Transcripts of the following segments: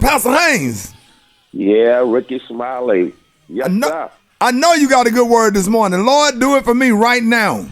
Pastor Haynes. Yeah, Rickey Smiley. Yes, sir. I know you got a good word this morning. Lord, do it for me right now.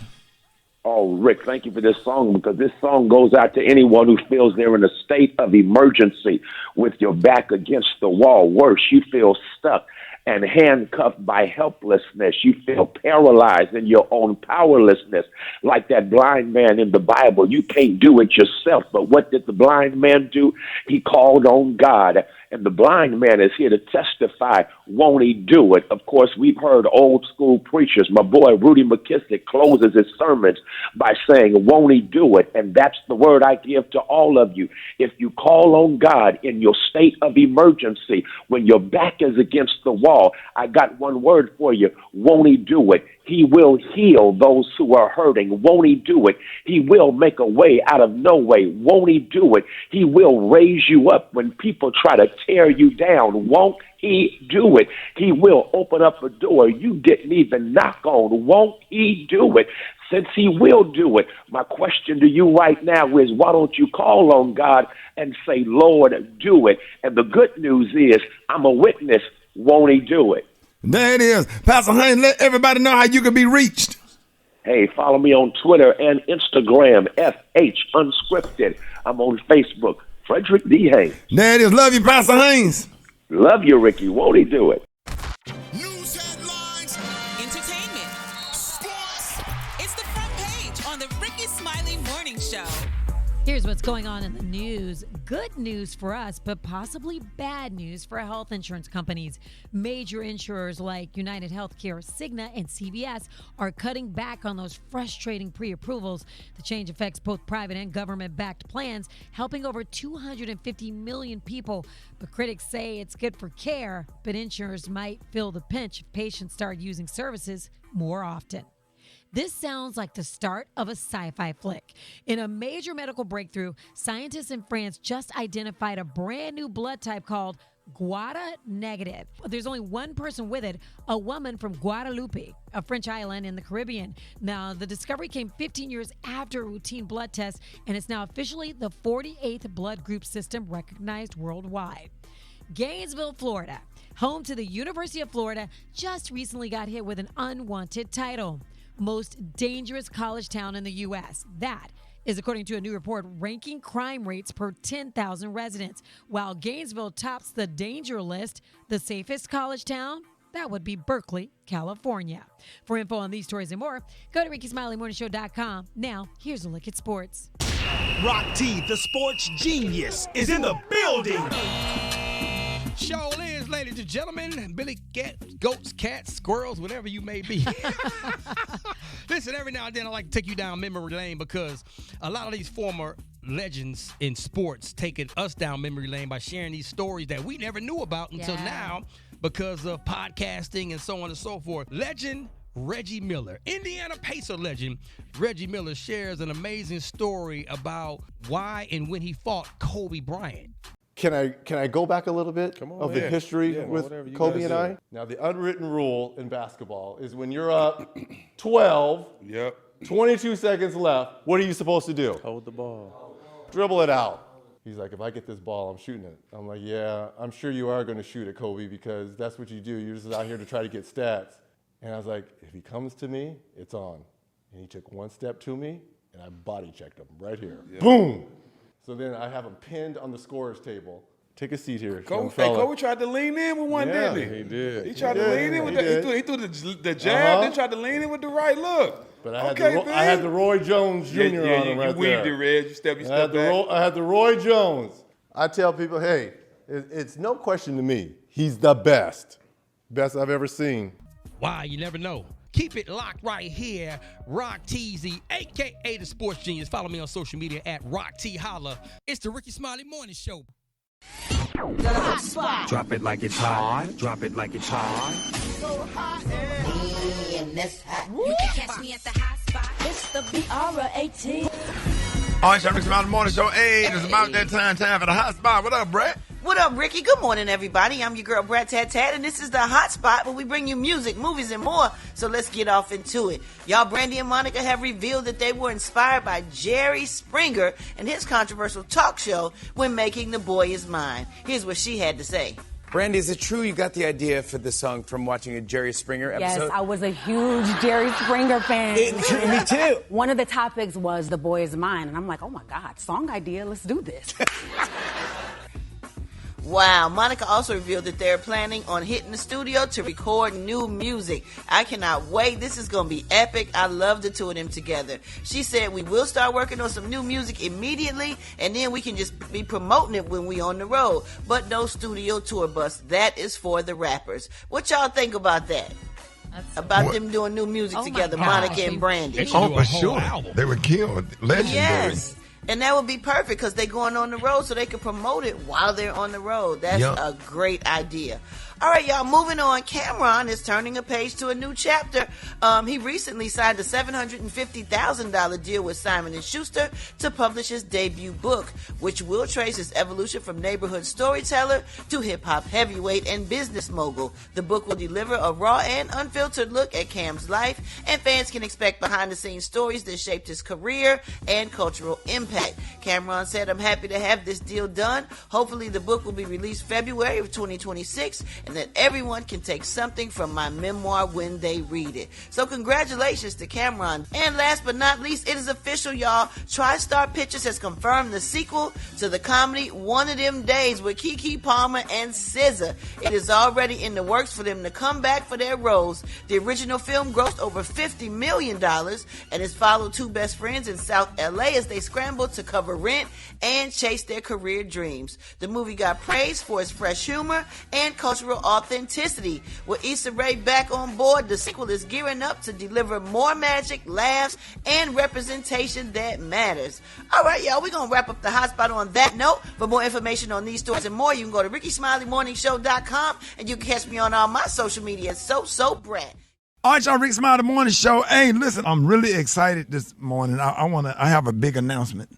Oh, Rick, thank you for this song, because this song goes out to anyone who feels they're in a state of emergency with your back against the wall. Worse, you feel stuck and handcuffed by helplessness. You feel paralyzed in your own powerlessness, like that blind man in the Bible. You can't do it yourself. But what did the blind man do? He called on God. And the blind man is here to testify. Won't he do it? Of course, we've heard old school preachers. My boy Rudy McKissick closes his sermons by saying, won't he do it? And that's the word I give to all of you. If you call on God in your state of emergency, when your back is against the wall, I got one word for you. Won't he do it? He will heal those who are hurting. Won't he do it? He will make a way out of no way. Won't he do it? He will raise you up when people try to tear you down. Won't he do it? He will open up a door you didn't even knock on. Won't he do it? Since he will do it, my question to you right now is, why don't you call on God and say, Lord, do it? And the good news is, I'm a witness. Won't he do it? There it is. Pastor Haynes, let everybody know how you can be reached. Hey, follow me on Twitter and Instagram, FH Unscripted. I'm on Facebook, Frederick D. Haynes. There it is. Love you, Pastor Haynes. Love you, Ricky. Won't he do it? News headlines, entertainment, sports. It's the front page on the Rickey Smiley Morning Show. Here's what's going on in the news. Good news for us, but possibly bad news for health insurance companies. Major insurers like United Healthcare, Cigna, and CVS are cutting back on those frustrating pre-approvals. The change affects both private and government-backed plans, helping over 250 million people. But critics say it's good for care, but insurers might feel the pinch if patients start using services more often. This sounds like the start of a sci-fi flick. In a major medical breakthrough, scientists in France just identified a brand new blood type called Guada negative. There's only one person with it, a woman from Guadeloupe, a French island in the Caribbean. Now, the discovery came 15 years after a routine blood test, and it's now officially the 48th blood group system recognized worldwide. Gainesville, Florida, home to the University of Florida, just recently got hit with an unwanted title. Most dangerous college town in the U.S. That is according to a new report ranking crime rates per 10,000 residents. While Gainesville tops the danger list, the safest college town, that would be Berkeley, California. For info on these stories and more, go to RickeySmileyMorningShow.com. Now, here's a look at sports. Rock T, the sports genius, is in the building. Show is, ladies and gentlemen, Billy goats, cats, squirrels, whatever you may be. Listen, every now and then I like to take you down memory lane, because a lot of these former legends in sports taking us down memory lane by sharing these stories that we never knew about until now because of podcasting and so on and so forth. Legend Reggie Miller, Indiana Pacer legend Reggie Miller, shares an amazing story about why and when he fought Kobe Bryant. Can I go back a little bit of the history with Kobe and I? Now, the unwritten rule in basketball is when you're up 12, 22 seconds left, what are you supposed to do? Hold the ball. Dribble it out. He's like, if I get this ball, I'm shooting it. I'm like, yeah, I'm sure you are going to shoot it, Kobe, because that's what you do. You're just out here to try to get stats. And I was like, if he comes to me, it's on. And he took one step to me, and I body checked him right here. Yeah. Boom! So then I have him pinned on the scorer's table. Take a seat here, young fella. Kobe tried to lean in with one, didn't he? He did. He tried to lean in with that. He threw the jab, then tried to lean in with the right look. But I had the Roy Jones Jr. on him right there. You weaved it, Reg. You stepped back. I had the Roy Jones. I tell people, hey, it's no question to me. He's the best. Best I've ever seen. Wow, you never know. Keep it locked right here. Rock Teasy, a.k.a. the Sports Genius. Follow me on social media at Rock T Holla. It's the Rickey Smiley Morning Show. Drop it like it's hot. Drop it like it's hot. So hot, You can catch me at the hot spot. It's the BRAT. All right, Rickey Smiley Morning Show. Hey, it's about that time for the hot spot. What up, Brat? What up, Ricky? Good morning, everybody. I'm your girl, Brat Tat Tat, and this is the hot spot where we bring you music, movies, and more. So let's get off into it. Y'all, Brandy and Monica have revealed that they were inspired by Jerry Springer and his controversial talk show when making The Boy Is Mine. Here's what she had to say. Brandy, is it true you got the idea for the song from watching a Jerry Springer episode? Yes, I was a huge Jerry Springer fan. Me too. One of the topics was The Boy Is Mine, and I'm like, oh my God, song idea, let's do this. Wow, Monica also revealed that they're planning on hitting the studio to record new music. I cannot wait. This is going to be epic. I love the two of them together. She said we will start working on some new music immediately, and then we can just be promoting it when we on the road. But no studio tour bus. That is for the rappers. What y'all think about that? About them doing new music together, Monica and Brandy. Oh, for sure. They were killed. Legendary. Yes. And that would be perfect because they're going on the road so they can promote it while they're on the road. That's a great idea. All right, y'all, moving on. Cameron is turning a page to a new chapter. He recently signed a $750,000 deal with Simon & Schuster to publish his debut book, which will trace his evolution from neighborhood storyteller to hip-hop heavyweight and business mogul. The book will deliver a raw and unfiltered look at Cam's life, and fans can expect behind-the-scenes stories that shaped his career and cultural impact. Cameron said, I'm happy to have this deal done. Hopefully the book will be released February of 2026, and that everyone can take something from my memoir when they read it. So congratulations to Cameron. And last but not least, it is official, y'all. TriStar Pictures has confirmed the sequel to the comedy One of Them Days with Keke Palmer and SZA. It is already in the works for them to come back for their roles. The original film grossed over $50 million and has followed two best friends in South LA as they scramble to cover rent and chase their career dreams. The movie got praised for its fresh humor and cultural authenticity. With Issa Rae back on board, the sequel is gearing up to deliver more magic, laughs, and representation that matters. All right, y'all, we're going to wrap up the hotspot on that note. For more information on these stories and more, you can go to RickeySmileyMorningShow.com, and you can catch me on all my social media, So Brat. All right, y'all, Rickey Smiley Morning Show. Hey, listen, I'm really excited this morning. I have a big announcement.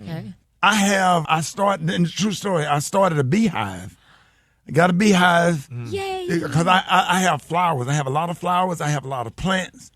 Okay. I started a Beehive. I got a beehive. Yay! Because I have flowers. I have a lot of flowers. I have a lot of plants.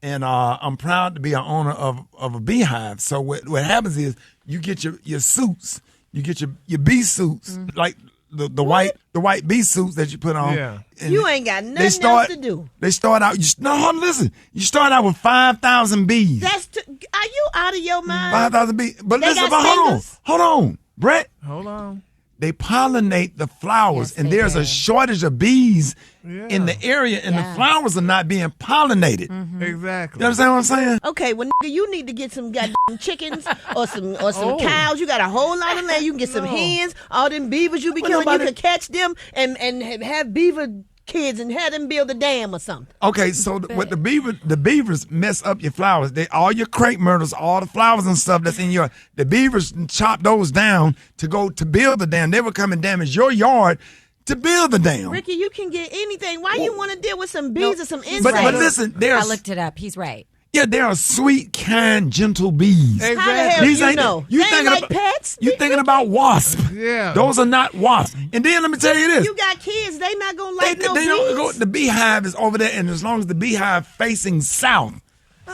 And I'm proud to be an owner of a beehive. So what happens is you get your suits. You get your bee suits, like the white bee suits that you put on. Yeah. You ain't got nothing else to do. They start out, listen. You start out with 5,000 bees. Are you out of your mind? 5,000 bees. But they listen, hold on. Brett. Hold on. They pollinate the flowers, and there's a shortage of bees in the area, and the flowers are not being pollinated. Mm-hmm. Exactly. You understand what I'm saying? Okay, well, nigga, you need to get some goddamn chickens or some cows. You got a whole lot of land. You can get some hens. All them beavers you be killing, you could catch them and have beaver kids and have them build a dam or something. Okay, so what the beavers mess up your flowers. All your crepe myrtles, all the flowers and stuff that's in the beavers chop those down to build the dam. They will come and damage your yard to build the dam. Ricky, you can get anything. Why you want to deal with some bees or some insects? But listen, I looked it up. He's right. Yeah, they are sweet, kind, gentle bees. Exactly. How the hell These you know? You they ain't like about, pets? You thinking about wasps. Yeah. Those are not wasps. And then let me tell you this. You got kids. They not going to like no they bees. don't go. The beehive is over there, and as long as the beehive facing south,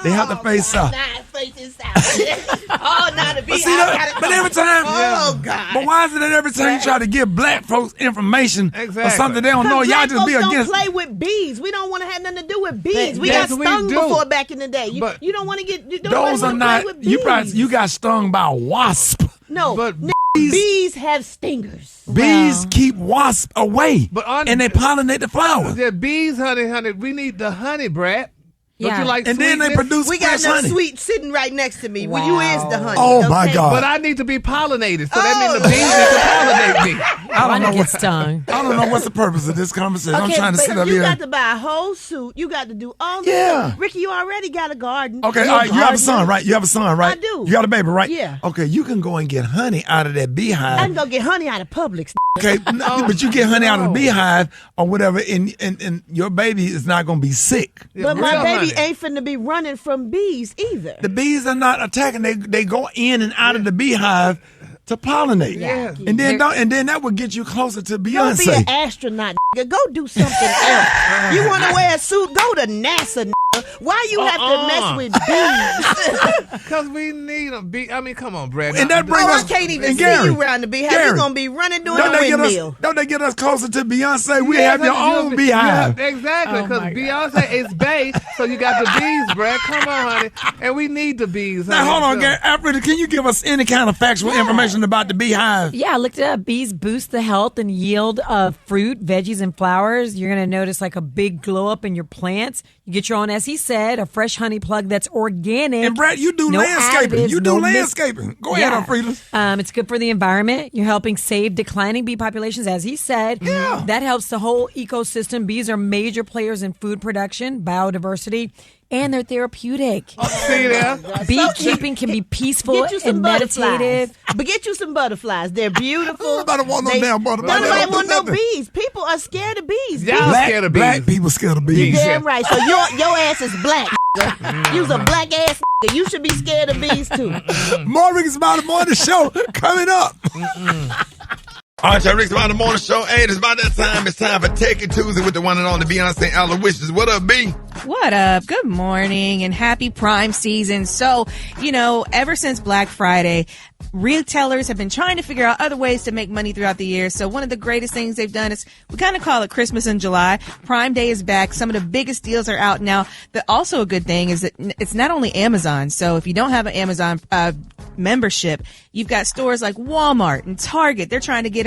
they have to face south. Not facing south. Now the beehive but every time. God. But why is it that every time you try to give black folks information or something they don't know, y'all just be don't against? Play with bees. We don't want to have nothing to do with bees. We got stung before back in the day. You don't want to get. Those are not. Play with bees. You got stung by a wasp. No, but bees have stingers. Bees keep wasps away, and they pollinate the flowers. Yeah, bees, honey. We need the honey, Brat. Yeah. You like and then they produce We got fresh no honey. sweet sitting right next to me. Well, you is the honey. Oh, my God. But I need to be pollinated, so that means the bees need to pollinate me. I don't know I don't know what's the purpose of this conversation. I'm trying to sit up you here. got to buy a whole suit. You got to do all this. Yeah. Ricky, you already got a garden. Okay, all right, you have a son, right? You have a son, right? I do. You got a baby, right? Yeah. Okay, you can go and get honey out of that beehive. I can go get honey out of Publix. Okay, but you get honey out of the beehive or whatever, and your baby is not going to be sick. But my baby we ain't finna be running from bees either. The bees are not attacking. They go in and out of the beehive to pollinate. Yeah. And then that would get you closer to Beyonce. Don't be an astronaut, nigga. Go do something else. You want to wear a suit? Go to NASA, nigga. Why you have to mess with bees? Because we need a bee. I mean, come on, Brad. And that brings us, I can't even see Gary, you around the beehive. You're going to be running doing the windmill. Don't they get us closer to Beyonce? We have your own beehive. Exactly, because Beyonce is bae, so you got the bees, Brad. Come on, honey. And we need the bees. Now, hold on, Gary. Alfred, can you give us any kind of factual information about the beehive? Yeah, I looked it up. Bees boost the health and yield of fruit, veggies, and flowers. You're going to notice like a big glow up in your plants. You get your own, as he said, a fresh honey plug that's organic. And Brad, you do landscaping. You do landscaping. Go ahead, Alfreda. It's good for the environment. You're helping save declining bee populations, as he said. Yeah. That helps the whole ecosystem. Bees are major players in food production, biodiversity, and they're therapeutic. See there? Beekeeping can be peaceful and meditative. But get you some butterflies. They're beautiful. Nobody want no damn butterflies. Nobody want no bees. People are scared of bees. Y'all scared of bees. Black people scared of bees. You're damn right. So your ass is black. You's a black ass. You should be scared of bees too. More Rickey Smiley Morning Show coming up. All right, y'all, Rickey Smiley Morning Show. Hey, it's about that time. It's time for Techie Tuesday with the one and only Beyonce Aloysius. What up, B? What up? Good morning and happy Prime season. So, ever since Black Friday, retailers have been trying to figure out other ways to make money throughout the year. So one of the greatest things they've done is we kind of call it Christmas in July. Prime Day is back. Some of the biggest deals are out now. But also a good thing is that it's not only Amazon. So if you don't have an Amazon membership, you've got stores like Walmart and Target. They're trying to get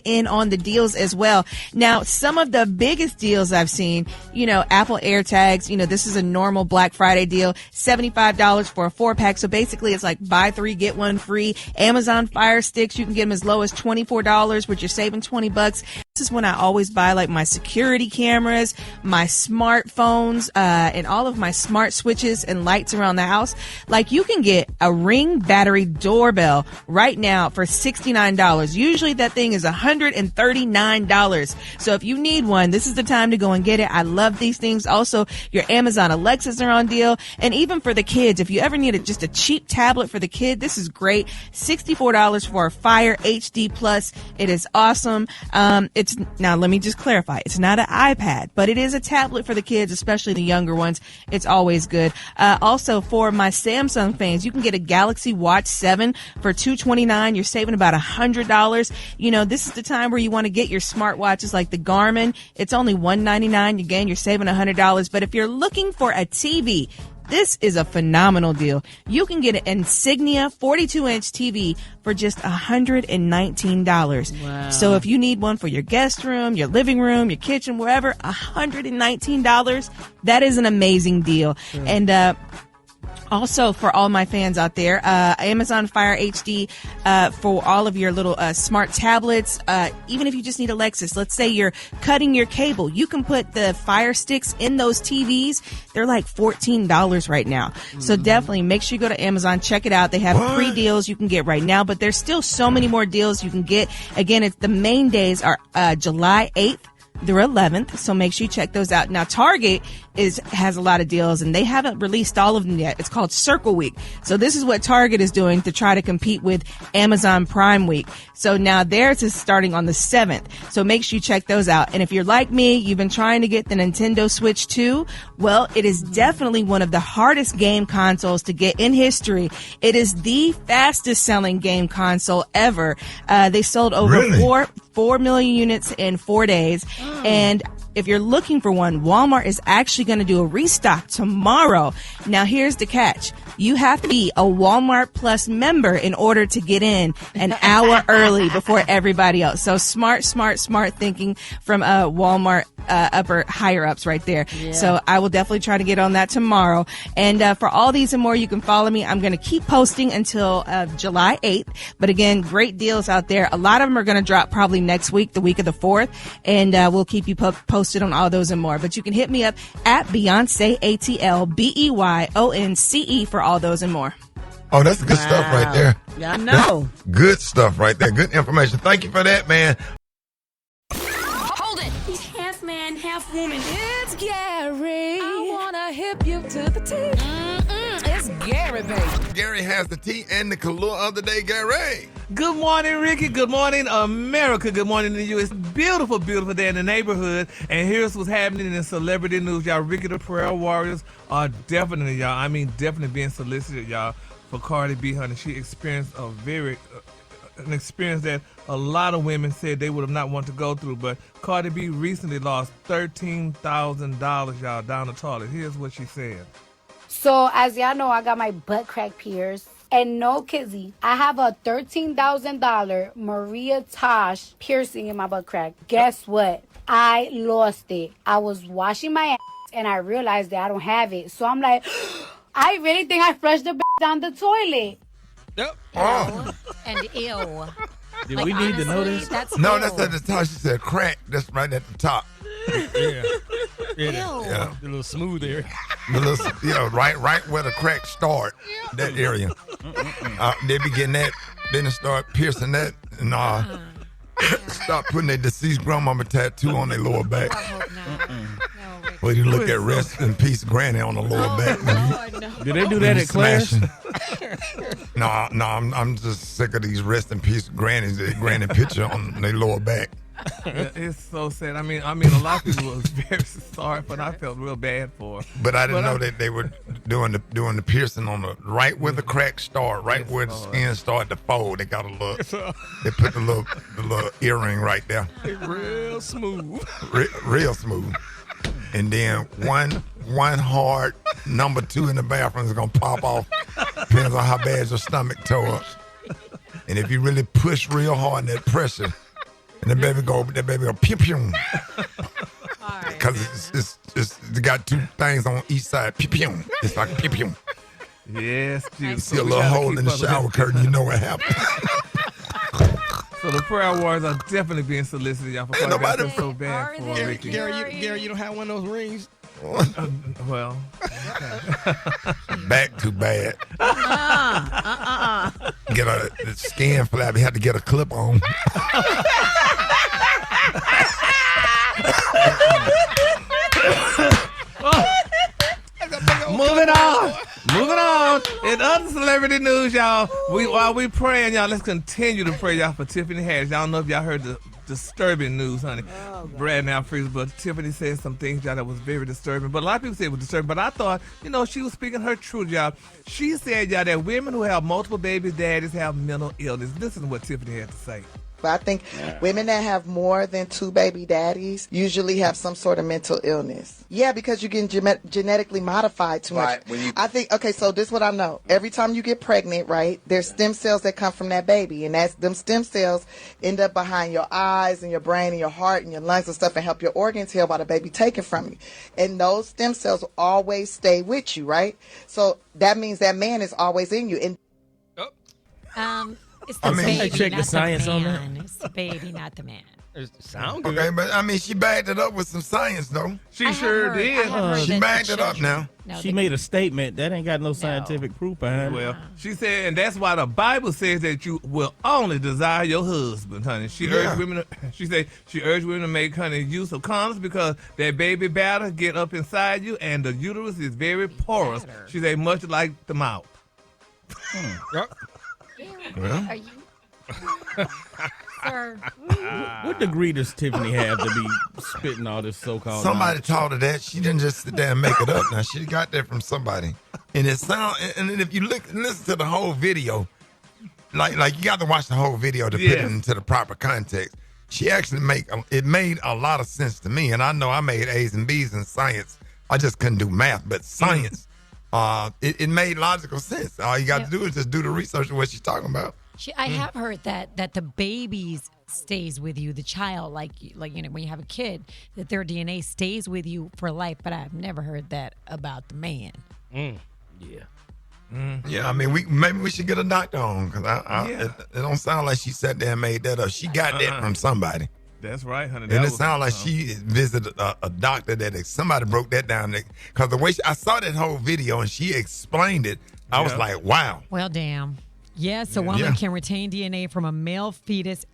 in on the deals as well. Now, some of the biggest deals I've seen, Apple AirTags, this is a normal Black Friday deal, $75 for a 4-pack. So basically it's like buy 3, get 1 free. Amazon Fire Sticks, you can get them as low as $24, which you're saving $20. This is when I always buy like my security cameras, my smartphones, and all of my smart switches and lights around the house. Like you can get a Ring battery doorbell right now for $69. Usually that thing is $139. So if you need one, this is the time to go and get it. I love these things. Also, your Amazon Alexas are on deal. And even for the kids, if you ever need just a cheap tablet for the kid, this is great. $64 for a Fire HD Plus. It is awesome. Now let me just clarify. It's not an iPad, but it is a tablet for the kids, especially the younger ones. It's always good. Also for my Samsung fans, you can get a Galaxy Watch 7 for $229. You're saving about $100. This is the time where you want to get your smartwatches like the Garmin. It's only $199. Again, you're saving $100. But if you're looking for a TV, this is a phenomenal deal. You can get an Insignia 42-inch TV for just $119. Wow. So if you need one for your guest room, your living room, your kitchen, wherever, $119, that is an amazing deal. Sure. And also, for all my fans out there, Amazon Fire HD for all of your little smart tablets. Even if you just need Alexis, let's say you're cutting your cable, you can put the Fire Sticks in those TVs. They're like $14 right now. Mm-hmm. So definitely make sure you go to Amazon, check it out. They have pre-deals you can get right now, but there's still so many more deals you can get. Again, the main days are July 8th through 11th, so make sure you check those out. Now, Target has a lot of deals, and they haven't released all of them yet. It's called Circle Week. So this is what Target is doing to try to compete with Amazon Prime Week. So now theirs is starting on the 7th. So make sure you check those out. And if you're like me, you've been trying to get the Nintendo Switch 2, well, it is definitely one of the hardest game consoles to get in history. It is the fastest selling game console ever. They sold over 4 million units in 4 days. And if you're looking for one, Walmart is actually going to do a restock tomorrow. Now, here's the catch. You have to be a Walmart Plus member in order to get in an hour early before everybody else. So smart thinking from Walmart higher ups right there. Yeah. So I will definitely try to get on that tomorrow. And for all these and more, you can follow me. I'm going to keep posting until July 8th. But again, great deals out there. A lot of them are going to drop probably next week, the week of the 4th. And we'll keep you posted on all those and more. But you can hit me up at Beyonce ATL BEYONCE for all those and more. Oh, that's good stuff right there. Yeah, I know. That's good stuff right there. Good information. Thank you for that, man. Hold it. These hands man, half woman. It's Gary. I wanna hip you to the T. It's Gary, baby. Gary has the tea and the color of the day, Gary. Good morning, Ricky. Good morning, America. Good morning to you. It's beautiful, beautiful day in the neighborhood. And here's what's happening in celebrity news, y'all. Ricky the Prayer Warriors are definitely, y'all, definitely being solicited, y'all, for Cardi B, honey. She experienced an experience that a lot of women said they would have not wanted to go through. But Cardi B recently lost $13,000, y'all, down the toilet. Here's what she said. So, as y'all know, I got my butt crack pierced. And no kizzy, I have a $13,000 Maria Tosh piercing in my butt crack. Guess what? I lost it. I was washing my ass and I realized that I don't have it. So I'm like, I really think I flushed the down the toilet. Yep. Oh. And ew. Did we need to know this? That's at the top. She said crack. That's right at the top. Yeah. Yeah. The little smooth area. The little, right where the crack start. That area. They be getting that. Then they start piercing that and start putting their deceased grandmama tattoo on their lower back. Well, you look at rest in peace granny on the lower back. Do they do that at class? No, I'm just sick of these rest in peace grannies. The granny picture on their lower back. It's so sad. I mean, a lot of people was very sorry, but I felt real bad for her. But I didn't know that they were doing the piercing on the right where the crack start, right where the skin started to fold. They got a little. They put the little earring right there. Real smooth. Real smooth. And then one hard number 2 in the bathroom is gonna pop off. Depends on how bad your stomach tore up. And if you really push real hard in that pressure, and that baby go pew pew. Because it's got 2 things on each side. Pew pew. It's like pew pew. Yes, dude. See a little hole in the shower curtain, you know what happened. So the prayer warriors are definitely being solicited, y'all. For nobody so bad for Ricky. Gary, you don't have one of those rings? Well, back too bad. Get a skin flap. You have to get a clip on. Moving on. In other celebrity news, y'all, while we praying, y'all, let's continue to pray, y'all, for Tiffany Haddish. Y'all know if y'all heard the disturbing news, honey. Brad now freeze, but Tiffany said some things, y'all, that was very disturbing. But a lot of people said it was disturbing. But I thought, she was speaking her truth, y'all. She said, y'all, that women who have multiple baby daddies have mental illness. Listen to what Tiffany had to say. But I think women that have more than 2 baby daddies usually have some sort of mental illness. Yeah, because you're getting genetically modified too much. I think, so this is what I know. Every time you get pregnant, right, there's stem cells that come from that baby. And them stem cells end up behind your eyes and your brain and your heart and your lungs and stuff and help your organs heal while the baby taken from you. And those stem cells always stay with you, right? So that means that man is always in you. It's the baby, check the science on that. It's the baby, not the man. Sound good. Okay, but she backed it up with some science, though. She sure did. She backed it up now. She made a statement that ain't got no scientific proof behind it. Well, she said, and that's why the Bible says that you will only desire your husband, honey. She urged women. She urged women to make, honey, use of condoms because that baby batter get up inside you, and the uterus is very porous. She said, much like the mouth. Well, Are you, sir? What degree does Tiffany have to be spitting all this so-called somebody taught her that. She didn't just sit there and make it up. Now she got that from somebody. And it sound. And if you listen to the whole video, like you got to watch the whole video to put it into the proper context. She actually made a lot of sense to me. And I know I made A's and B's in science. I just couldn't do math, but science. It made logical sense. All you got to do is just do the research of what she's talking about. I have heard that the babies stays with you, the child, like when you have a kid, that their DNA stays with you for life. But I've never heard that about the man. Yeah. Yeah, I mean, maybe we should get a doctor on because it don't sound like she sat there and made that up. She got that from somebody. That's right, honey. And it sounds like she visited a doctor that somebody broke that down. Because the way I saw that whole video and she explained it, I was like, wow. Well, damn. Yes, a woman can retain DNA from a male fetus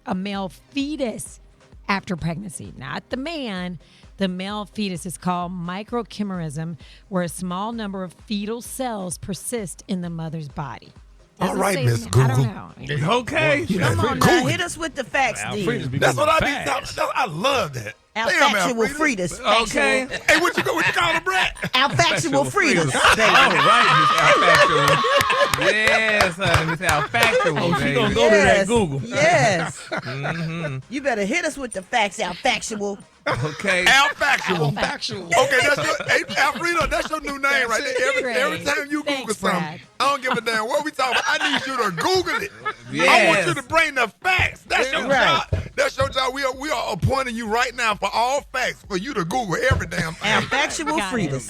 after pregnancy. Not the man. The male fetus is called microchimerism, where a small number of fetal cells persist in the mother's body. All right, Miss Google. I don't know. Okay. Come on now, hit us with the facts, D. That's what I be. I love that. Our factual freedom. Okay. Hey, what you call it, Brat? Our factual freedom. All right, Miss Al Factual. Yes, honey, Miss Al Factual. Oh, she gonna go to that Google. Yes. Mm-hmm. You better hit us with the facts, Al Factual. Okay. Al Factual. Al Factual. Okay, that's your, hey, Alfredo, that's your new name right there. Every time you Google something, I don't give a damn what we talking about. I need you to Google it. Yes. I want you to bring the facts. That's your job. That's your job. We are appointing you right now for all facts for you to Google every damn thing. Our factual freedom.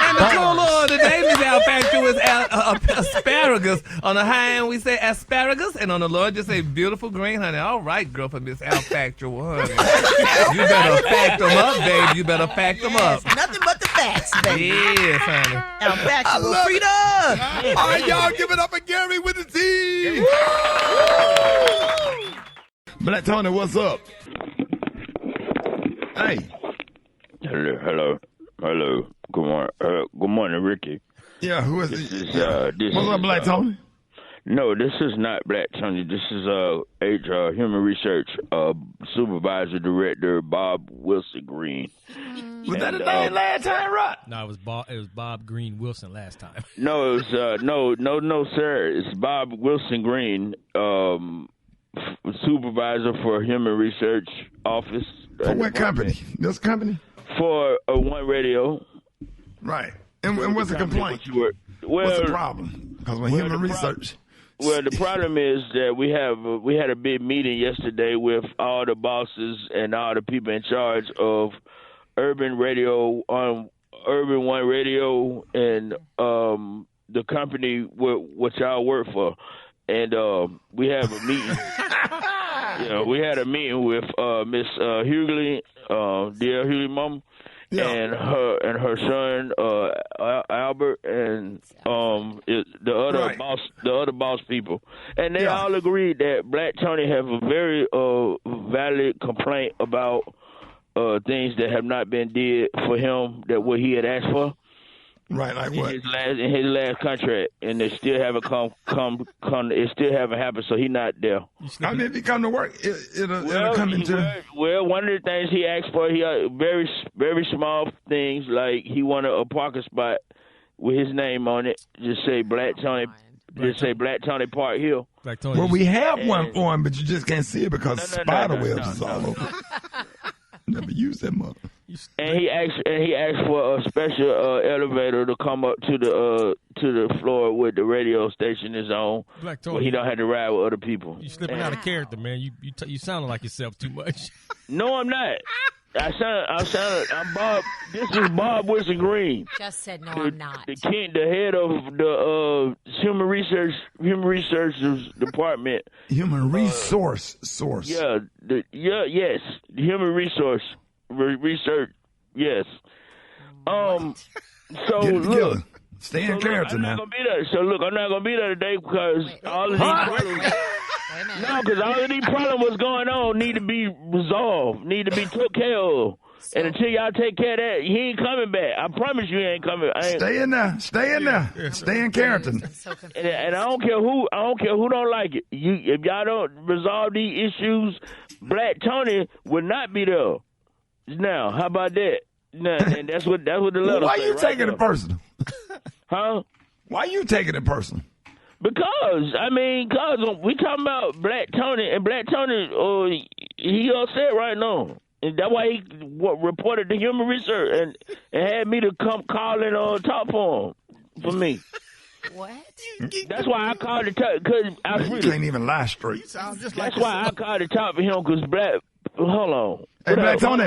And the cool of the day, Miss Al Factual is asparagus. On the high end, we say asparagus, and on the low, just say beautiful green, honey. All right, girl, for Miss Al Factual, honey. You better fact them up, baby. You better fact them up. Nothing but the facts, baby. Yes, honey. Our factual freedom. All right, y'all, give it up for Gary with the T. Black Tony, what's up? Hey. Hello. Good morning, Ricky. Yeah, who is this? What's up, Black Tony? No, this is not Black Tony. This is Human Research Supervisor Director Bob Wilson Green. Was that his name last time, right? No, it was Bob Green Wilson last time. No, it was no, sir. It's Bob Wilson Green, Supervisor for Human Research Office. For what company? This company? For One Radio. Right. And what's the complaint? What's the problem? Because when Human Research. Well, the problem is that we had a big meeting yesterday with all the bosses and all the people in charge of Urban Radio, Urban One Radio, and the company which I work for, and we have a meeting. We had a meeting with Miss Hughley, dear Hughley mom. Yeah. And her son Albert and the other boss people, and they all agreed that Black Tony have a very valid complaint about things that have not been did for him that what he had asked for. Right, like what? In his last contract, and they still haven't come. It still haven't happened, so he's not there. I mean, if he come to work, it'll come into. Well, one of the things he asked for, he very, very small things, like he wanted a parking spot with his name on it. Just say Black Tony. Say Black Tony Park Hill. Well, we have one for him, but you just can't see it because spider webs is all over. Never use that mother. And he asked for a special elevator to come up to the floor where the radio station is on, where he don't have to ride with other people. You slipping out of character, man. You sounding like yourself too much. No, I'm not. I'm Bob. This is Bob Wilson Green. Just said no, I'm not. The head of the Human Research Department. Human Resource Source. Yeah. The Human Research. Yes. So look, stay in character now. I'm not gonna be there today because all of these problems. No, because all of these problems what's going on need to be resolved, need to be took care of. And until y'all take care of that, he ain't coming back. I promise you, he ain't coming. Stay in there. Stay in character. And I don't care who don't like it. If y'all don't resolve these issues, Black Tony will not be there. Now, how about that? Now, and that's what the letter. Why you taking it personal? Huh? Why you taking it personal? Because we talking about Black Tony, and Black Tony, he upset right now, and that's why he reported to Human Research and had me to come call and talk for me. What? That's why I called to talk because you can't even lie straight. That's why I called to talk for him because Black. Hold on. Hey, Black Tony.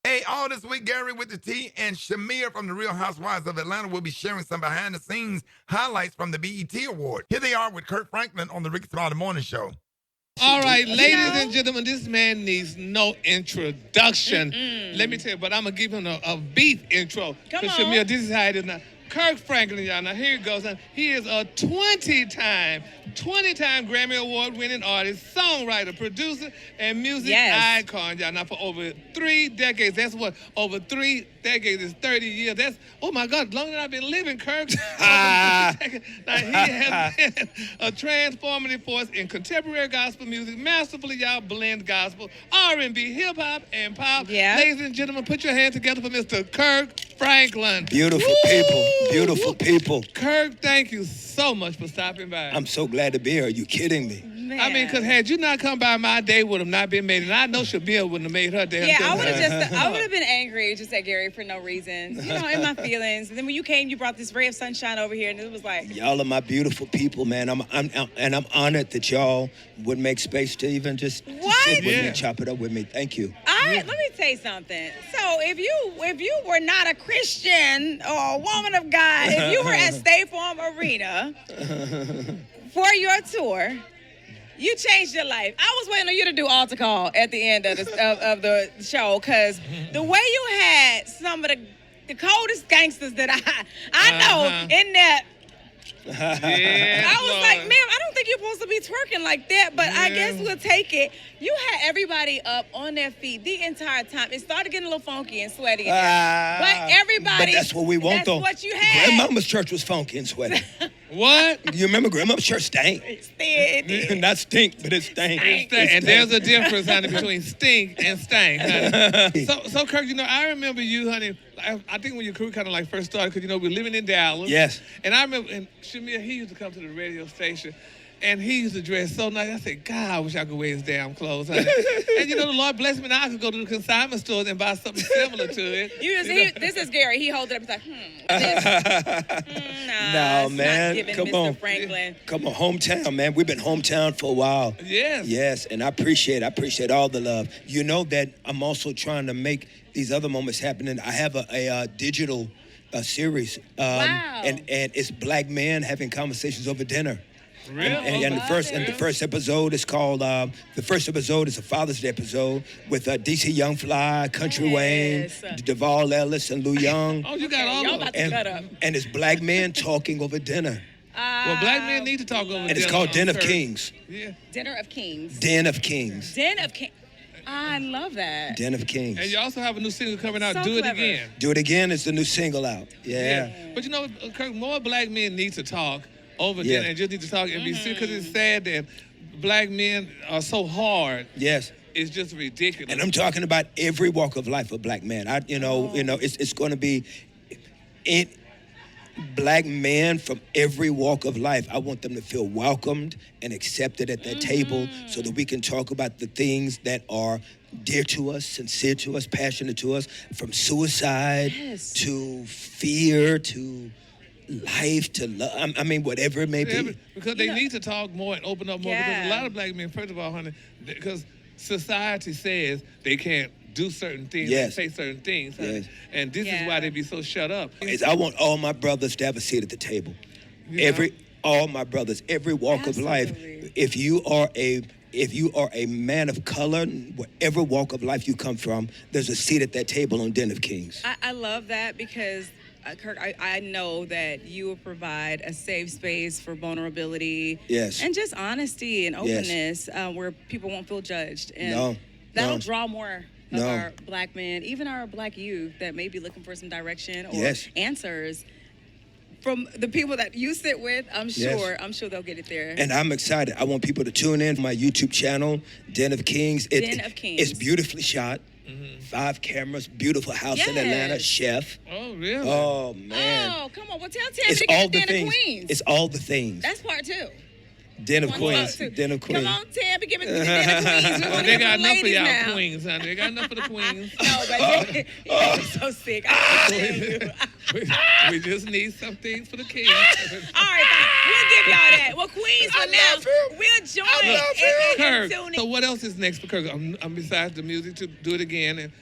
Hey, all this week, Gary with the T and Shamir from the Real Housewives of Atlanta will be sharing some behind-the-scenes highlights from the BET Award. Here they are with Kirk Franklin on the Rickey Smiley Morning Show. All right, ladies and gentlemen, this man needs no introduction. Let me tell you, but I'm going to give him a beef intro. Come on. Shamir, this is how it is now. Kirk Franklin, y'all. Now, here it goes. He is a 20-time Grammy Award-winning artist, songwriter, producer, and music icon, y'all. Now, for over 3 decades, that's what? Over 3 decades is 30 years. That's, oh, my God, longer than I've been living, Kirk. Now, he has been a transformative force in contemporary gospel music, masterfully, y'all, blend gospel, R&B, hip-hop, and pop. Yeah. Ladies and gentlemen, put your hands together for Mr. Kirk Franklin. Beautiful people. Beautiful people. Kirk, thank you so much for stopping by. I'm so glad to be here. Are you kidding me? Man. I mean, because had you not come by, my day would have not been made. And I know Shabir wouldn't have made her day. Yeah, I would have been angry just at Gary for no reason. You know, in my feelings. And then when you came, you brought this ray of sunshine over here, and it was like... Y'all are my beautiful people, man. I'm honored that y'all would make space to even just sit with me, chop it up with me. Thank you. Let me tell you something. So if you were not a Christian or a woman of God, if you were at State Farm Arena for your tour, you changed your life. I was waiting on you to do altar call at the end of the show, because the way you had some of the coldest gangsters that I know in that. I was like, ma'am, I don't think you're supposed to be twerking like that, but I guess we'll take it. You had everybody up on their feet the entire time. It started getting a little funky and sweaty in there. But everybody... But that's what we want, though. That's what you had. Grandmama's church was funky and sweaty. What? You remember Grandmama's church stank? It did. Not stink, but it stank. And there's a difference, honey, between stink and stank, honey. So, Kirk, you know, I remember you, honey, I think when your career kind of like first started, because, you know, we were living in Dallas. Yes. And I remember, and Shamir, he used to come to the radio station, and he used to dress so nice. I said, God, I wish I could wear his damn clothes, honey. And, you know, the Lord blessed me. Now I could go to the consignment stores and buy something similar to it. This is Gary. He holds it up. He's like, No, man. Not Come Mr. on. Franklin. Come on, hometown, man. We've been hometown for a while. Yes. Yes, and I appreciate all the love. You know that I'm also trying to make these other moments happen. I have a digital series. Wow. And it's black men having conversations over dinner. Really? And the first episode is called the first episode is a Father's Day episode with DC Young Fly, Country Wayne, Duvall Ellis, and Lou Young. Oh, you got all y'all of about them. to cut up. And it's black men talking over dinner. Well, black men need to talk over dinner. And it's called Den of Kings. Yeah. Dinner of Kings. Den of Kings. Den of Kings. I love that. Den of Kings. And you also have a new single coming out, So Do clever. It Again. Do It Again is the new single out. Yeah. But you know, Kirk, more black men need to talk over dinner and just need to talk and be serious, because it's sad that black men are so hard. Yes. It's just ridiculous. And I'm talking about every walk of life of black men. It's going to be black men from every walk of life. I want them to feel welcomed and accepted at that table, so that we can talk about the things that are dear to us, sincere to us, passionate to us, from suicide to fear to life to love. I mean, whatever it may be. Because they need to talk more and open up more. Because a lot of black men, first of all, honey, because society says they can't do certain things and say certain things. Honey. And this is why they be so shut up. I want all my brothers to have a seat at the table. All my brothers, every walk of life. If you are a man of color, whatever walk of life you come from, there's a seat at that table on Den of Kings. I love that, because Kirk, I know that you will provide a safe space for vulnerability and just honesty and openness where people won't feel judged. And that'll draw more of our black men, even our black youth that may be looking for some direction or answers from the people that you sit with. I'm sure they'll get it there. And I'm excited. I want people to tune in to my YouTube channel, Den of Kings. Den of Kings. It's beautifully shot. 5 cameras, beautiful house in Atlanta, chef. Oh, really? Oh, man. Oh, come on. Well, tell Tam to get Den of Queens. It's all the things. That's part 2. Den of Queens. Den of Queens. Come on, Tam, give it to the Den of Queens. We want to They hear got from enough for ladies y'all now. queens, honey. They got enough for the queens. No, but you're so sick. I we just need some things for the kings. All right, we'll give y'all that. Well, Queens, for now, we'll join and Kirk, so what else is next for Kirk? I'm besides the music, to Do It Again.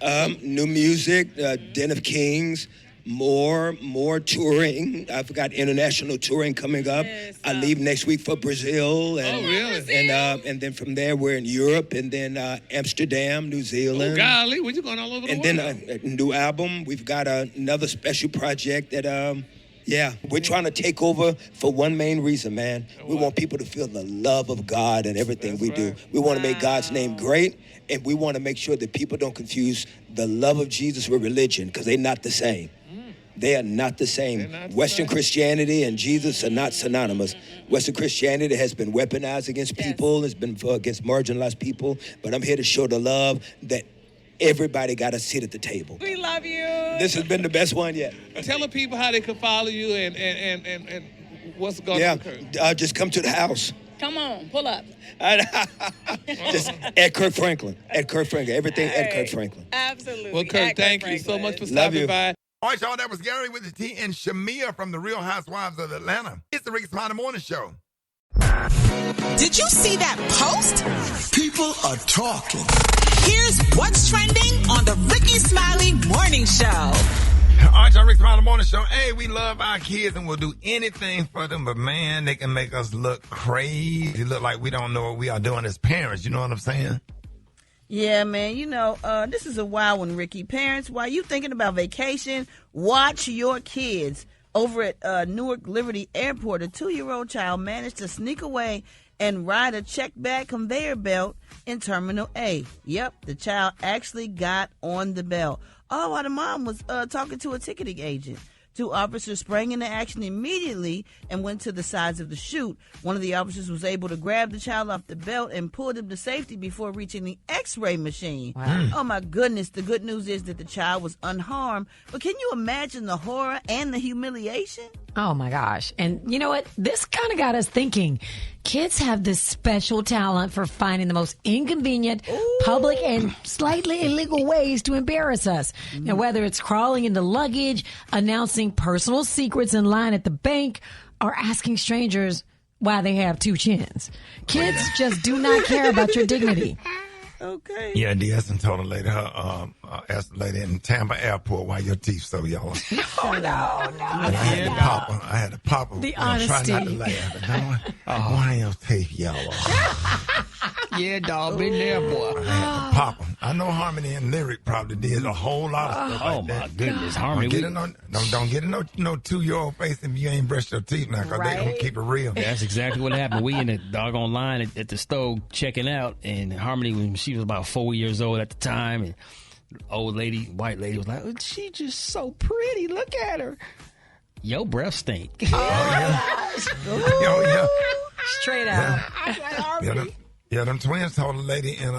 New music, Den of Kings. More touring. I've got international touring coming up. I leave next week for Brazil. And, really? And then from there, we're in Europe, and then Amsterdam, New Zealand. Oh, golly, well, you're going all over the world. And then a new album. We've got another special project that Yeah, we're trying to take over for one main reason, man. We want people to feel the love of God in everything we do. We want to make God's name great, and we want to make sure that people don't confuse the love of Jesus with religion, because they're not the same. They are not the same. Western Christianity and Jesus are not synonymous. Western Christianity has been weaponized against people. It's been against marginalized people. But I'm here to show the love that everybody got a seat at the table. We love you. This has been the best one yet. Tell the people how they can follow you and what's going to occur. Just come to the house. Come on, pull up. Just at Kirk Franklin. At Kirk Franklin. Everything at Kirk Franklin. Absolutely. Well, Kirk, thank you so much for stopping by. All right, y'all, that was Gary with the T and Shamia from the Real Housewives of Atlanta. It's the Rickey Smiley Morning Show. Did you see that post? People are talking. Here's what's trending on the Rickey Smiley Morning Show. All right, y'all, Rickey Smiley Morning Show. Hey, we love our kids and we'll do anything for them, but man, they can make us look crazy, look like we don't know what we are doing as parents. You know what I'm saying? Yeah, man. You know, this is a wild one, Ricky. Parents, while you thinking about vacation, watch your kids. Over at Newark Liberty Airport, a 2-year-old child managed to sneak away and ride a check-bag conveyor belt in Terminal A. Yep, the child actually got on the belt. Oh, while the mom was talking to a ticketing agent. 2 officers sprang into action immediately and went to the sides of the chute. One of the officers was able to grab the child off the belt and pulled him to safety before reaching the X-ray machine. Wow. Oh, my goodness. The good news is that the child was unharmed. But can you imagine the horror and the humiliation? Oh, my gosh. And you know what? This kind of got us thinking. Kids have this special talent for finding the most inconvenient, public, and slightly illegal ways to embarrass us. Now, whether it's crawling into luggage, announcing personal secrets in line at the bank, or asking strangers why they have 2 chins. Kids just do not care about your dignity. Okay. Yeah, DS and told a lady, asked the lady in Tampa Airport why your teeth so yellow. Oh, no. I had to pop her. The Try honesty. not to laugh. Why your teeth yellow? Yeah, dog, been there, boy. I had to pop them. I know Harmony and Lyric probably did a whole lot of stuff like that. Oh, my goodness. Harmony. Don't get in no 2-year-old face if you ain't brushed your teeth now, because they going to keep it real. That's exactly what happened. We in the doggone line at the store checking out, and Harmony, when she was about 4 years old at the time, and the old lady, white lady, was like, oh, she just so pretty. Look at her. Your breath stink. Oh, yeah. Straight out. Yeah, them twins told the lady, and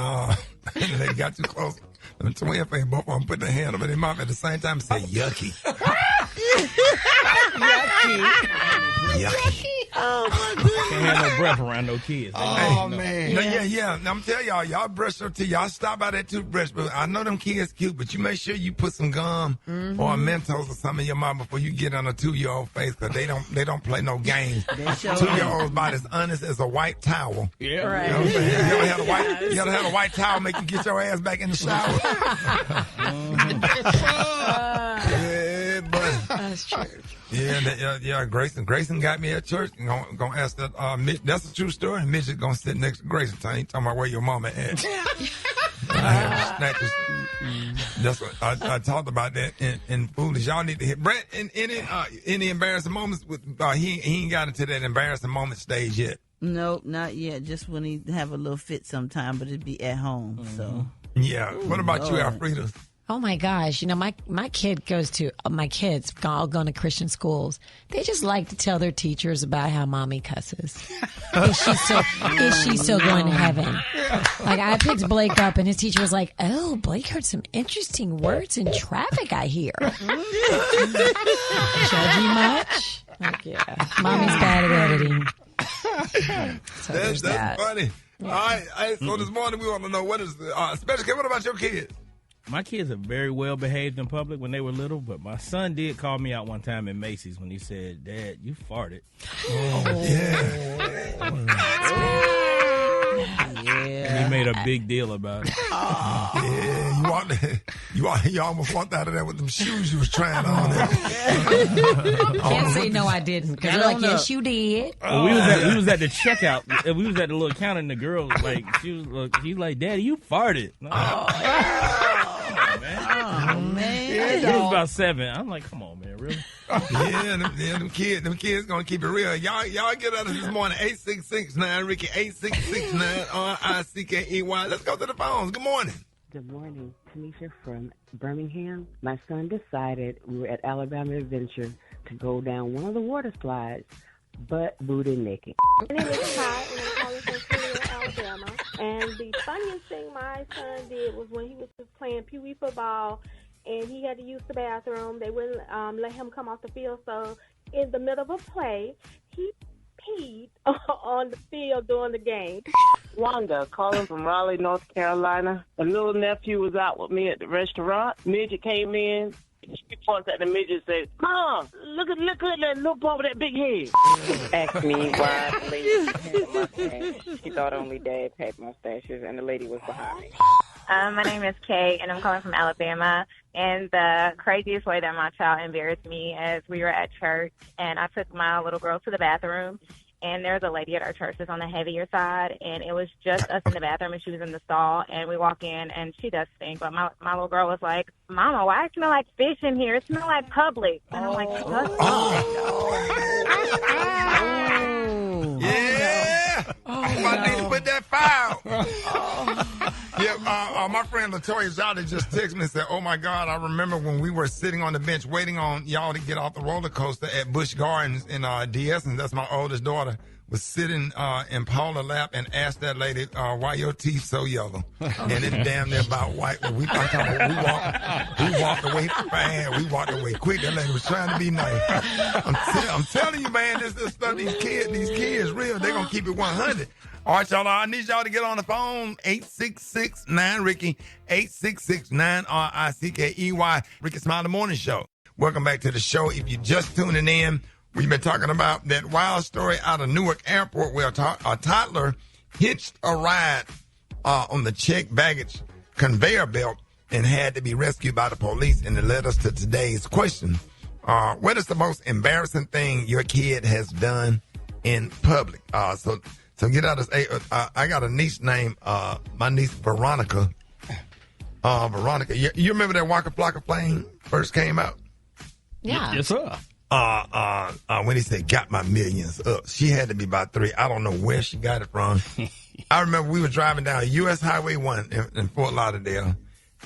they got too close. Them twins, both of them put their hand over their mouth at the same time and said, yucky. Yucky. Oh, my goodness. Can't have no breath around no kids. Oh, man. Yeah. I'm telling y'all brush your teeth. Y'all stop by that toothbrush. But I know them kids cute, but you make sure you put some gum or Mentos or something in your mouth before you get on a 2-year-old face, because they don't play no games. 2-year-old's about as honest as a white towel. Yeah. Right. You know what I'm saying? You ever had a white towel make you get your ass back in the shower? Yeah, buddy. That's true. Yeah, Grayson got me at church. Gonna ask that. Mitch, that's a true story. Mitch is gonna sit next to Grayson. He talking about where your mama at. I have snatches. That's what I talked about that in Foolish. Y'all need to hit Brat in any embarrassing moments with. He ain't got into that embarrassing moment stage yet. No, not yet. Just when he have a little fit sometime, but it'd be at home. So. Yeah. What about you, Alfreda? Oh, my gosh. You know, my kid goes to, my kids all going to Christian schools. They just like to tell their teachers about how mommy cusses. Is she so going to heaven? Like, I picked Blake up and his teacher was like, oh, Blake heard some interesting words in traffic, I hear. Judgy much? Like, yeah. Mommy's bad at editing. So That's funny. All right. So this morning we want to know what is special K. What about your kids? My kids are very well behaved in public when they were little, but my son did call me out one time in Macy's when he said, Dad, you farted. Oh, yeah. And he made a big deal about it. Yeah, you almost walked out of there with them shoes you was trying on. Can't say no, I didn't. Because they're like, yes, you did. Well, we was at the checkout. We was at the little counter, and the girl, like, she's like, Daddy, you farted. Oh, man. He was about 7. I'm like, come on, man. really? Them kids gonna keep it real. Y'all get us this morning, 8669 Ricky, 8669 RICKEY. Let's go to the phones. Good morning. Good morning, Tanisha from Birmingham. My son decided we were at Alabama Adventure to go down one of the water slides, butt booty naked. My name is Ty, and I'm calling from Toledo, Alabama. And the funniest thing my son did was when he was just playing Pee Wee football, and he had to use the bathroom. They wouldn't let him come off the field, so in the middle of a play, he peed on the field during the game. Wanda, calling from Raleigh, North Carolina. A little nephew was out with me at the restaurant. Midget came in. She points at the midget and said, "Mom, look at that little boy with that big head." Asked me why the lady had a mustache. She thought only Dad had mustaches, and the lady was behind me. My name is Kay, and I'm calling from Alabama. And the craziest way that my child embarrassed me is we were at church, and I took my little girl to the bathroom. And there's a lady at our church that's on the heavier side, and it was just us in the bathroom, and she was in the stall, and we walk in, and she does stink. But my little girl was like, "Mama, why it smell like fish in here? It smells like public." And I'm like, Yeah. I need to put that file. My friend Latoya Jolly just texted me and said, "Oh my God, I remember when we were sitting on the bench waiting on y'all to get off the roller coaster at Busch Gardens in DS, and that's my oldest daughter, was sitting in Paula's lap and asked that lady, why your teeth so yellow?" And it's damn near about white. We walked away fast. We walked away quick. That lady was trying to be nice. I'm telling you, man, this stuff, these kids real. They're going to keep it 100. All right, y'all, I need y'all to get on the phone, 866-9-RICKY, 866-9-RICKEY, Rickey Smiley Morning Show. Welcome back to the show. If you're just tuning in, we've been talking about that wild story out of Newark Airport where a toddler hitched a ride on the checked baggage conveyor belt and had to be rescued by the police. And it led us to today's question. What is the most embarrassing thing your kid has done in public? So get out of this. I got a niece named, my niece Veronica. Veronica, you remember that Waka Flocka plane first came out? Yeah. Yes, sir. When he said, "Got my millions up," she had to be about 3. I don't know where she got it from. I remember we were driving down U.S. Highway 1 in Fort Lauderdale,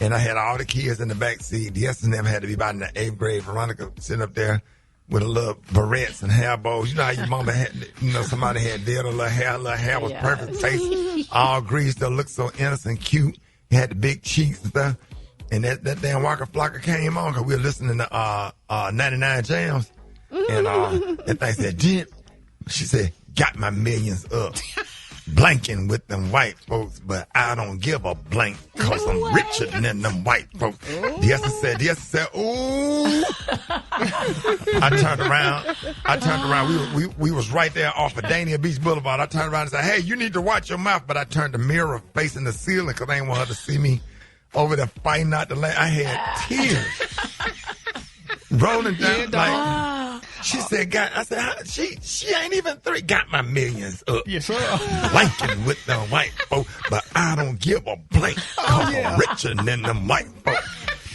and I had all the kids in the back seat. The S and them had to be about in the 8th grade. Veronica sitting up there with a little barrettes and hair bows. You know how your mama had, somebody had did a little hair was perfect, face all greased, looked so innocent, cute. He had the big cheeks and stuff. And that damn Waka Flocka came on because we were listening to 99 Jams. And that thing said, "Jim," she said, "Got my millions up." Blanking with them white folks, but I don't give a blank because I'm richer than them white folks. Yes, I said, "Ooh." I turned around. We was right there off of Dania Beach Boulevard. I turned around and said, "Hey, you need to watch your mouth." But I turned the mirror facing the ceiling because I didn't want her to see me over there fighting not to land. I had tears rolling down she said, "God," I said, she ain't even 3. Got my millions up. Yes, sir. Blanking with the white folk, but I don't give a blank. I'm richer than them white folk.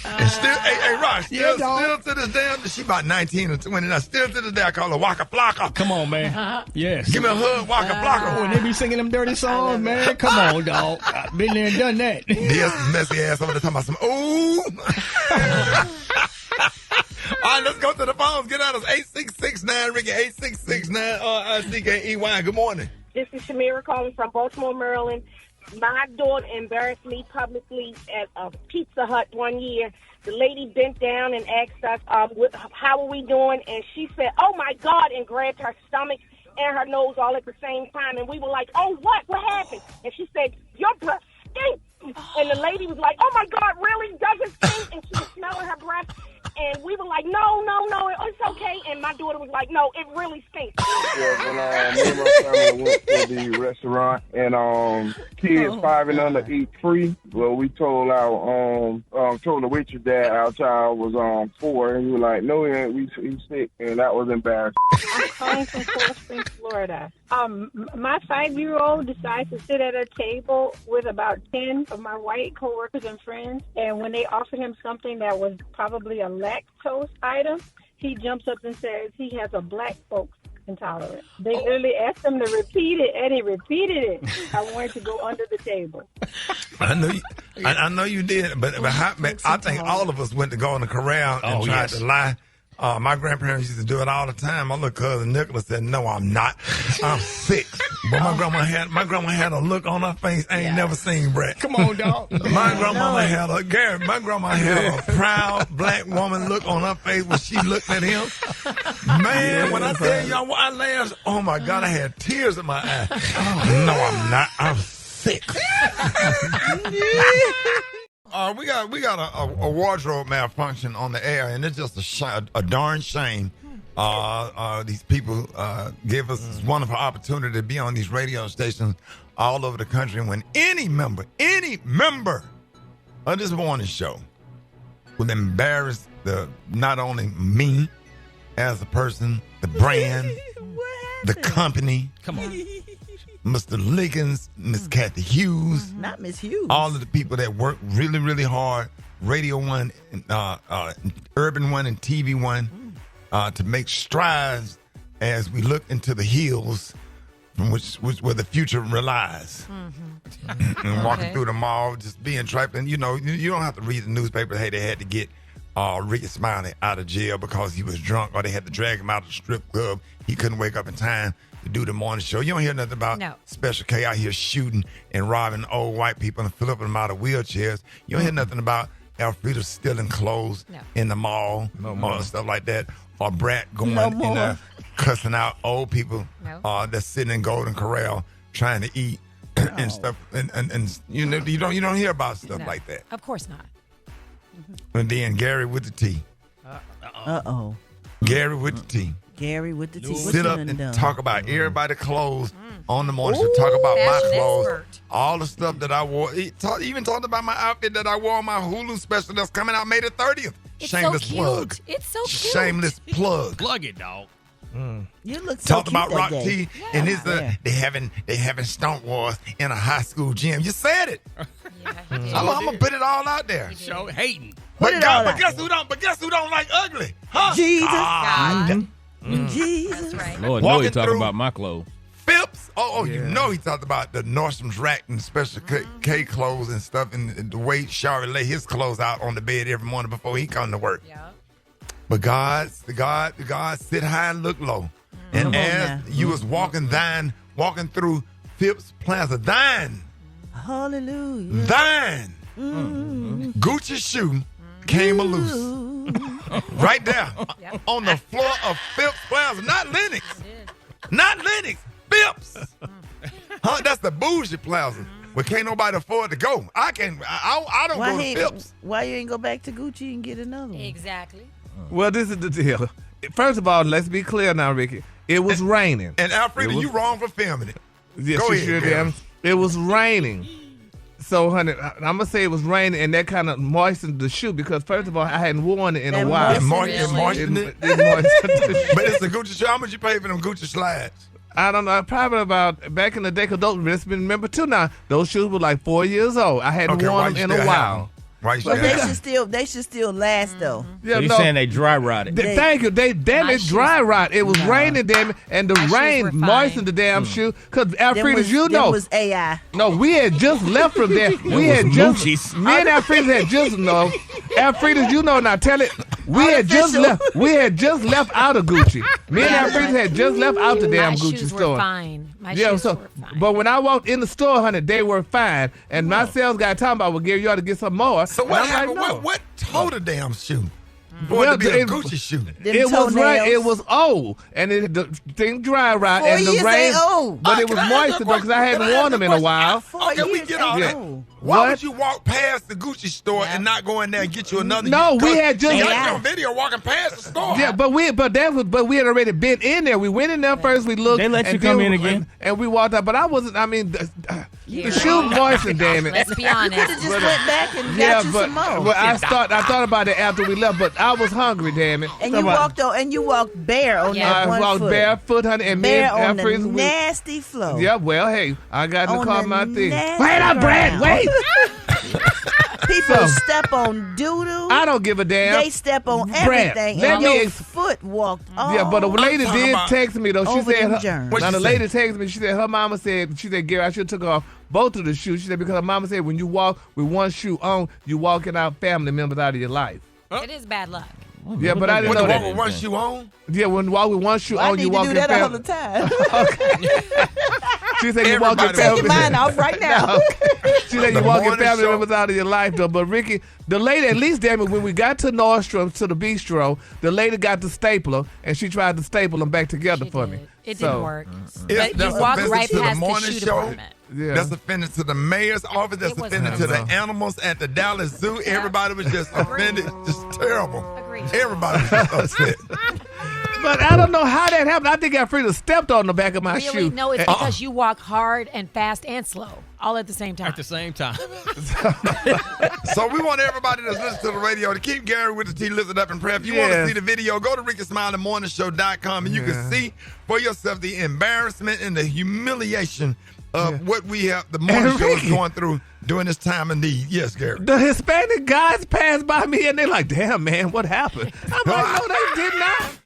And still, hey, Ross, still to this day, she about 19 or 20 now. Still to this day, I call her Waka Flocka. Come on, man. Yes. Give me a hug, Waka Flocka. Oh, and they be singing them dirty songs, man. Come on, dog. I've been there and done that. This messy ass over there talking about some, ooh. All right, let's go to the phones. Get out of 866-9-RICKY, 866-9-RICKEY. Good morning. This is Shamira calling from Baltimore, Maryland. My daughter embarrassed me publicly at a Pizza Hut one year. The lady bent down and asked us, how are we doing? And she said, "Oh, my God," and grabbed her stomach and her nose all at the same time. And we were like, "Oh, what? What happened?" And she said, "Your breath stinks." And the lady was like, "Oh, my God, really? Does it stink?" And she was smelling her breath. And we were like, no, it's okay. And my daughter was like, "No, it really stinks." Yeah, when me and my family went to the restaurant, and kids 5 and under eat free. Well, we told told the waitress that our child was 4, and he was like, "No, he's sick," and that was embarrassing. I'm calling from Coral Springs, Florida. My 5-year-old decides to sit at a table with about 10 of my white coworkers and friends, and when they offered him something that was probably a lactose item, he jumps up and says he has a black folks intolerance. They literally asked him to repeat it, and he repeated it. I wanted to go under the table. I know you did, but I think all of us went to go in the corral and tried to lie. My grandparents used to do it all the time. My little cousin Nicholas said, "No, I'm not. I'm sick." But my grandma had a look on her face I ain't never seen, Brat. Come on, dog. My grandma had a proud black woman look on her face when she looked at him. Man, when I tell y'all what I laughed, oh my God, I had tears in my eyes. No, I'm not. I'm sick. We got a wardrobe malfunction on the air, and it's just a darn shame. These people give us this wonderful opportunity to be on these radio stations all over the country. When any member of this morning show will embarrass not only me as a person, the brand, the company. Come on. Mr. Liggins, Miss Kathy Hughes. Not Miss Hughes. All of the people that work really, really hard, Radio 1, Urban 1, and TV 1, to make strides as we look into the hills from where the future relies. And walking through the mall, just being trifling. You know, you don't have to read the newspaper. Hey, they had to get Rickey Smiley out of jail because he was drunk, or they had to drag him out of the strip club. He couldn't wake up in time to do the morning show. You don't hear nothing about Special K out here shooting and robbing old white people and flipping them out of wheelchairs. You don't hear nothing about Alfreda stealing clothes in the mall or stuff like that. Or Brat going in there cussing out old people that's sitting in Golden Corral trying to eat and stuff. And you know, you don't hear about stuff like that. Of course not. And then Gary with the T. Gary with the T. Gary with the T. Sit up and talk about everybody's clothes on the morning show. Talk about my clothes. All the stuff that I wore. Even talked about my outfit that I wore on my Hulu special that's coming out May the 30th. It's Shameless so plug. cute. It's so cute. Shameless plug. Plug it, dog. You look so Talked cute about that Rock day. T and his they having stunt wars in a high school gym. You said it. I'm gonna put it all out there. Show hating. But guess who don't like ugly? Huh? Jesus. God. Jesus. That's right. Lord, know he talking about my clothes. Phipps. You know he talked about the Nordstrom's rack and Special K clothes and stuff, and the way Shari lay his clothes out on the bed every morning before he come to work. Yeah. But God sit high and look low. And as you was walking through Phipps Plaza, Hallelujah. Gucci shoe came loose. Right there on the floor of Phipps Plaza. Not Lennox. Not Lennox. Phipps. That's the bougie plaza where can't nobody afford to go. I don't go to Phipps. Why you ain't go back to Gucci and get another one? Exactly. Well, this is the deal. First of all, let's be clear now, Ricky. It was raining. And Alfreda, you wrong for filming it. Yes, go you ahead, sure damn. It was raining. So, honey, I'm going to say it was raining, and that kind of moistened the shoe because, first of all, I hadn't worn it in a while. It moistened it? But it's a Gucci shoe. How much you pay for them Gucci slides? I don't know. Probably about back in the day, because those, remember too now, those shoes were like 4 years old. I hadn't worn them in a while. Right, but they should still last though. Yeah, so you're saying they dry rotted. Thank you. They dry rot. It was raining, damn it, and the rain moistened the damn shoe. Because Alfreda, you know, was AI. No, we had just left from there. Me and Alfreda had just Alfreda, you know now. Tell it. We had just left. We had just left out of Gucci. Me and Alfreda had just left out the damn Gucci shoes store. Were fine. My shoes were fine. But when I walked in the store, honey, they were fine. And my sales guy talking about, well, Gary, you ought to get some more. So what happened? Like, no. What told the damn shoe? For it to be a Gucci shoe. It was right. It was old, and the thing dry rot, and the rain. But it was moist because I hadn't worn them in a while. Okay, we get all that. Why would you walk past the Gucci store and not go in there and get you another? No, we had just got your video walking past the store. Yeah, but we had already been in there. We went in there first. We looked. They let you come in again, and we walked out. But I wasn't. I mean, the shoe moistened, damn it. Let's be honest. You could have just went back and got you some more. Well, I thought about it after we left, but I was hungry, damn it. And you walked bare on that one foot. I walked barefoot, honey, and bare on the nasty floor. Yeah, well, hey, I got to call my thing. Wait up, Brad. Wait. People step on doo-doo. I don't give a damn. They step on Brad, everything, let and me your foot walked all Yeah, but the lady did text me though. She over said, them germs. now the lady texted me. She said her mama said, Gary, I should have took off both of the shoes. She said because her mama said when you walk with one shoe on, you walking out family members out of your life. It is bad luck. Yeah, but I didn't know that. Walk with one shoe on? Yeah, when you walk with one shoe on, you walk in family. I need to do that all the time. She said you walk in family. Take mine off right now. She said you walk in family members out of your life, though. But Ricky, the lady, at least, damn it, when we got to Nordstrom's, to the bistro, the lady got the stapler, and she tried to staple them back together for me. It didn't work. That's But you walk offensive right to the past the morning shoe show. department. Yeah. That's offended to the mayor's office. That's offended to the animals at the Dallas Zoo. Everybody was just offended. Just terrible. Everybody was just upset. But I don't know how that happened. I think I freely stepped on the back of my shoe. Really? No, it's because you walk hard and fast and slow all at the same time. At the same time. So we want everybody that's listening to the radio to keep Gary with the T lifted up in prayer. If you want to see the video, go to RickySmileyMorningShow.com and you can see for yourself the embarrassment and the humiliation of what we have, the morning show is going through during this time of need. Yes, Gary. The Hispanic guys passed by me and they're like, damn, man, what happened? I'm like, no, they did not.